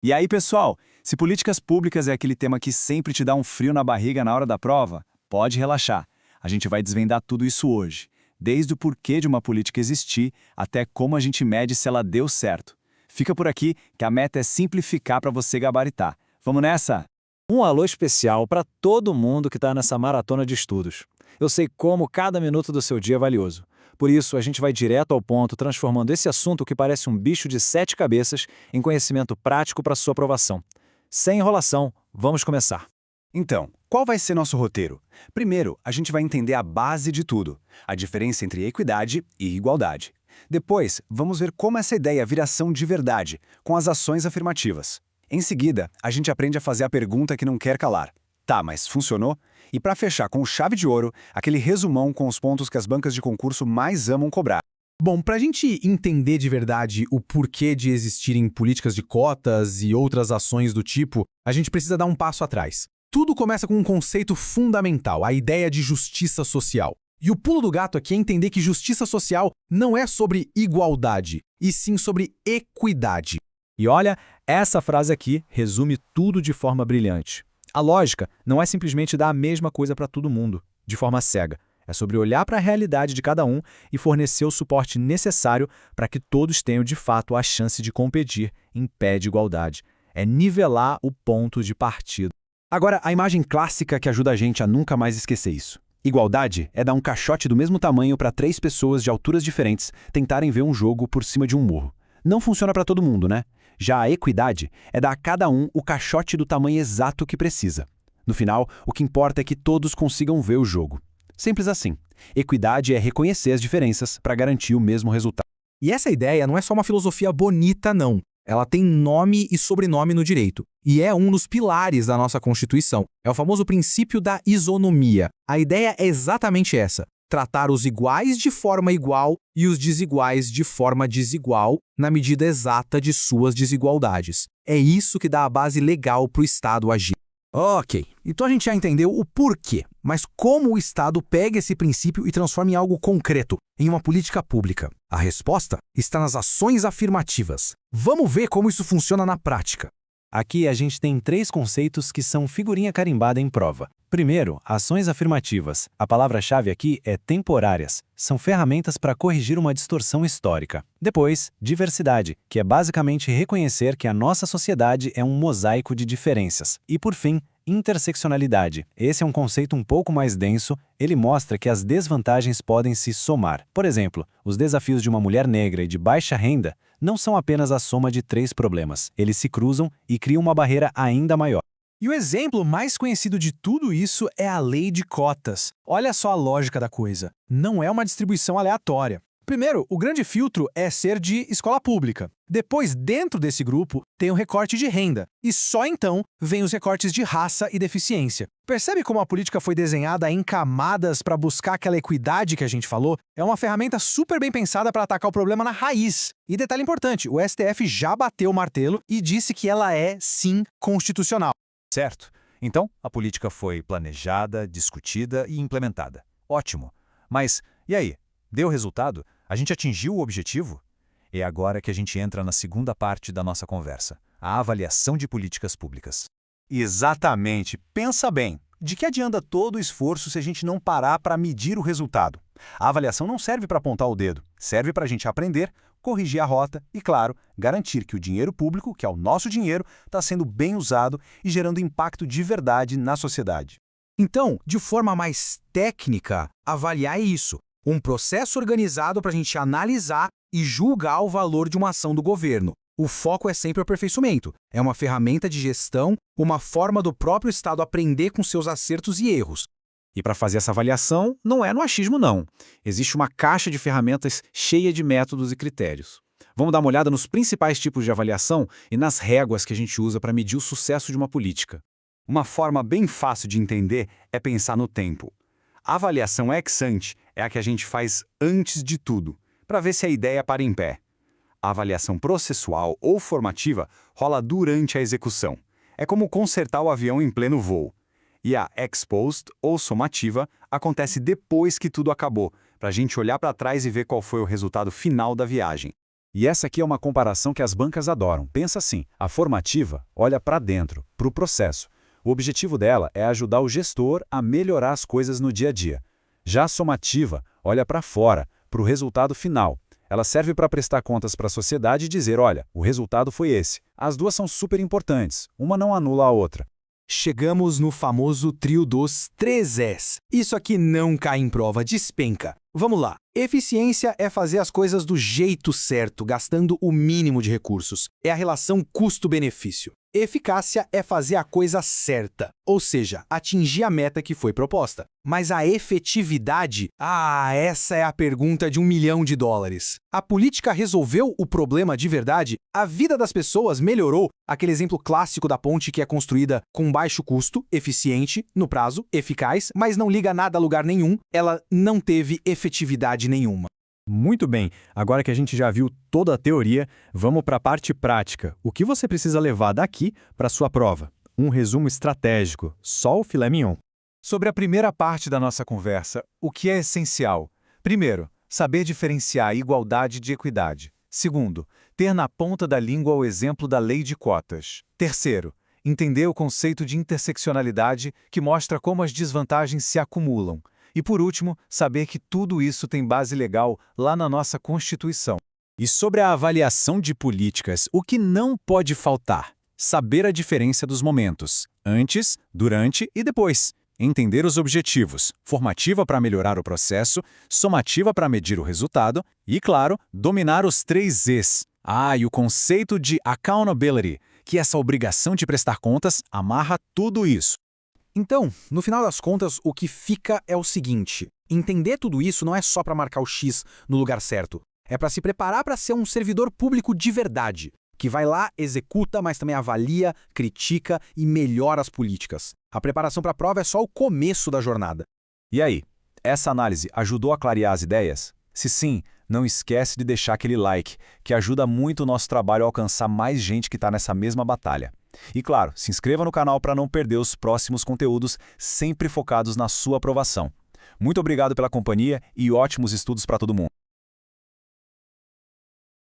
E aí, pessoal, se políticas públicas é aquele tema que sempre te dá um frio na barriga na hora da prova, pode relaxar. A gente vai desvendar tudo isso hoje, desde o porquê de uma política existir até como a gente mede se ela deu certo. Fica por aqui que a meta é simplificar para você gabaritar. Vamos nessa? Um alô especial para todo mundo que está nessa maratona de estudos. Eu sei como cada minuto do seu dia é valioso. Por isso, a gente vai direto ao ponto, transformando esse assunto que parece um bicho de 7 cabeças em conhecimento prático para sua aprovação. Sem enrolação, vamos começar. Então, qual vai ser nosso roteiro? Primeiro, a gente vai entender a base de tudo, a diferença entre equidade e igualdade. Depois, vamos ver como essa ideia vira ação de verdade, com as ações afirmativas. Em seguida, a gente aprende a fazer a pergunta que não quer calar. Tá, mas funcionou? E para fechar com chave de ouro, aquele resumão com os pontos que as bancas de concurso mais amam cobrar. Bom, para a gente entender de verdade o porquê de existirem políticas de cotas e outras ações do tipo, a gente precisa dar um passo atrás. Tudo começa com um conceito fundamental, a ideia de justiça social. E o pulo do gato aqui é entender que justiça social não é sobre igualdade, e sim sobre equidade. E olha, essa frase aqui resume tudo de forma brilhante. A lógica não é simplesmente dar a mesma coisa para todo mundo, de forma cega. É sobre olhar para a realidade de cada um e fornecer o suporte necessário para que todos tenham de fato a chance de competir em pé de igualdade. É nivelar o ponto de partida. Agora, a imagem clássica que ajuda a gente a nunca mais esquecer isso. Igualdade é dar um caixote do mesmo tamanho para 3 pessoas de alturas diferentes tentarem ver um jogo por cima de um morro. Não funciona para todo mundo, né? Já a equidade é dar a cada um o caixote do tamanho exato que precisa. No final, o que importa é que todos consigam ver o jogo. Simples assim. Equidade é reconhecer as diferenças para garantir o mesmo resultado. E essa ideia não é só uma filosofia bonita, não. Ela tem nome e sobrenome no direito. E é um dos pilares da nossa Constituição. É o famoso princípio da isonomia. A ideia é exatamente essa. Tratar os iguais de forma igual e os desiguais de forma desigual na medida exata de suas desigualdades. É isso que dá a base legal para o Estado agir. Ok, então a gente já entendeu o porquê, mas como o Estado pega esse princípio e transforma em algo concreto, em uma política pública? A resposta está nas ações afirmativas. Vamos ver como isso funciona na prática. Aqui a gente tem 3 conceitos que são figurinha carimbada em prova. Primeiro, ações afirmativas. A palavra-chave aqui é temporárias. São ferramentas para corrigir uma distorção histórica. Depois, diversidade, que é basicamente reconhecer que a nossa sociedade é um mosaico de diferenças. E por fim, interseccionalidade. Esse é um conceito um pouco mais denso, ele mostra que as desvantagens podem se somar. Por exemplo, os desafios de uma mulher negra e de baixa renda não são apenas a soma de 3 problemas. Eles se cruzam e criam uma barreira ainda maior. E o exemplo mais conhecido de tudo isso é a lei de cotas. Olha só a lógica da coisa. Não é uma distribuição aleatória. Primeiro, o grande filtro é ser de escola pública. Depois, dentro desse grupo, tem o recorte de renda. E só então vem os recortes de raça e deficiência. Percebe como a política foi desenhada em camadas para buscar aquela equidade que a gente falou? É uma ferramenta super bem pensada para atacar o problema na raiz. E detalhe importante, o STF já bateu o martelo e disse que ela é, sim, constitucional. Certo. Então, a política foi planejada, discutida e implementada. Ótimo. Mas, e aí? Deu resultado? A gente atingiu o objetivo? É agora que a gente entra na segunda parte da nossa conversa, a avaliação de políticas públicas. Exatamente. Pensa bem. De que adianta todo o esforço se a gente não parar para medir o resultado? A avaliação não serve para apontar o dedo, serve para a gente aprender, corrigir a rota e, claro, garantir que o dinheiro público, que é o nosso dinheiro, está sendo bem usado e gerando impacto de verdade na sociedade. Então, de forma mais técnica, avaliar é isso. Um processo organizado para a gente analisar e julgar o valor de uma ação do governo. O foco é sempre o aperfeiçoamento. É uma ferramenta de gestão, uma forma do próprio Estado aprender com seus acertos e erros. E para fazer essa avaliação, não é no achismo, não. Existe uma caixa de ferramentas cheia de métodos e critérios. Vamos dar uma olhada nos principais tipos de avaliação e nas réguas que a gente usa para medir o sucesso de uma política. Uma forma bem fácil de entender é pensar no tempo. A avaliação ex ante é a que a gente faz antes de tudo, para ver se a ideia para em pé. A avaliação processual ou formativa rola durante a execução. É como consertar o avião em pleno voo. E a ex post ou somativa acontece depois que tudo acabou, para a gente olhar para trás e ver qual foi o resultado final da viagem. E essa aqui é uma comparação que as bancas adoram. Pensa assim, a formativa olha para dentro, para o processo. O objetivo dela é ajudar o gestor a melhorar as coisas no dia a dia. Já a somativa olha para fora, para o resultado final. Ela serve para prestar contas para a sociedade e dizer, olha, o resultado foi esse. As duas são super importantes, uma não anula a outra. Chegamos no famoso trio dos 3 Es. Isso aqui não cai em prova, despenca. Vamos lá. Eficiência é fazer as coisas do jeito certo, gastando o mínimo de recursos. É a relação custo-benefício. Eficácia é fazer a coisa certa, ou seja, atingir a meta que foi proposta. Mas a efetividade? Essa é a pergunta de $1 milhão. A política resolveu o problema de verdade? A vida das pessoas melhorou? Aquele exemplo clássico da ponte que é construída com baixo custo, eficiente, no prazo, eficaz, mas não liga nada a lugar nenhum, ela não teve efetividade nenhuma. Muito bem, agora que a gente já viu toda a teoria, vamos para a parte prática. O que você precisa levar daqui para a sua prova? Um resumo estratégico, só o filé mignon. Sobre a primeira parte da nossa conversa, o que é essencial? Primeiro, saber diferenciar igualdade de equidade. Segundo, ter na ponta da língua o exemplo da lei de cotas. Terceiro, entender o conceito de interseccionalidade, que mostra como as desvantagens se acumulam. E, por último, saber que tudo isso tem base legal lá na nossa Constituição. E sobre a avaliação de políticas, o que não pode faltar? Saber a diferença dos momentos, antes, durante e depois. Entender os objetivos, formativa para melhorar o processo, somativa para medir o resultado e, claro, dominar os 3 Es. E o conceito de accountability, que essa obrigação de prestar contas amarra tudo isso. Então, no final das contas, o que fica é o seguinte: entender tudo isso não é só para marcar o X no lugar certo. É para se preparar para ser um servidor público de verdade, que vai lá, executa, mas também avalia, critica e melhora as políticas. A preparação para a prova é só o começo da jornada. E aí, essa análise ajudou a clarear as ideias? Se sim, não esquece de deixar aquele like, que ajuda muito o nosso trabalho a alcançar mais gente que está nessa mesma batalha. E claro, se inscreva no canal para não perder os próximos conteúdos, sempre focados na sua aprovação. Muito obrigado pela companhia e ótimos estudos para todo mundo.